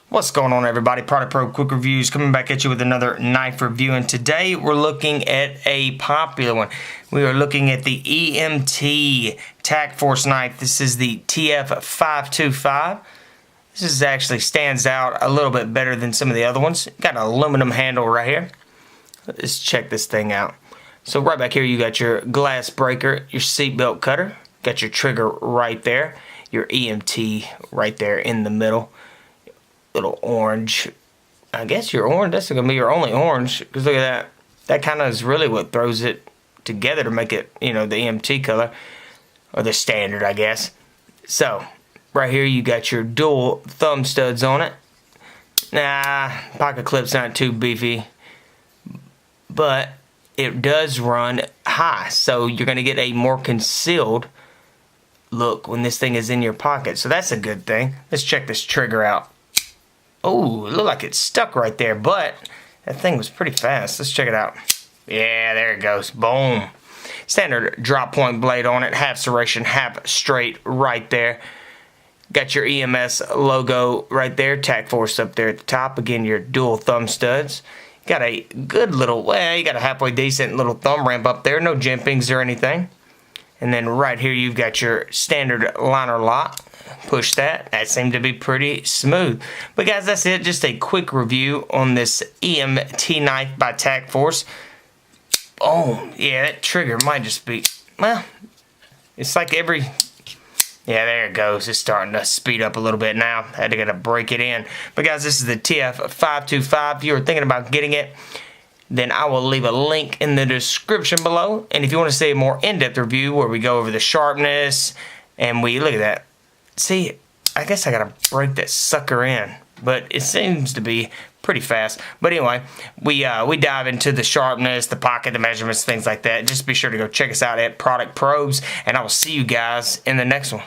What's going on, everybody? Product Probe Quick Reviews coming back at you with another knife review, and today we're looking at a popular one. We are looking at the EMT tac-force knife. This is the TF525. This is actually stands out a little bit better than some of the other ones. Got an aluminum handle right here. Let's check this thing out. So right back here you got your glass breaker, your seatbelt cutter, got your trigger right there, your EMT right there in the middle. Little orange, I guess your orange, that's gonna be your only orange, because look at that. That kind of is really what throws it together to make it, you know, the EMT color, or the standard, I guess. So right here you got your dual thumb studs on it. Pocket clip's not too beefy, but it does run high, so you're gonna get a more concealed look when this thing is in your pocket, so that's a good thing. Let's check this trigger out. Oh, it looked like it stuck right there, but that thing was pretty fast. Let's check it out. Yeah, there it goes. Boom. Standard drop point blade on it. Half serration, half straight right there. Got your EMS logo right there. tac-force up there at the top. Again, your dual thumb studs. Got a good little, well, you got a halfway decent little thumb ramp up there. No jimpings or anything. And then right here you've got your standard liner lock. Push that. That seemed to be pretty smooth. But guys, that's it. Just a quick review on this EMT knife by tac-force. Oh, yeah, that trigger might just be, well, it's like every, yeah, there it goes. It's starting to speed up a little bit now. Had to break it in. But guys, this is the TF525. If you were thinking about getting it, then I will leave a link in the description below. And if you want to see a more in-depth review where we go over the sharpness and we look at that. See, I guess I gotta break that sucker in, but it seems to be pretty fast. But anyway, we dive into the sharpness, the pocket, the measurements, things like that. Just be sure to go check us out at Product Probes, and I will see you guys in the next one.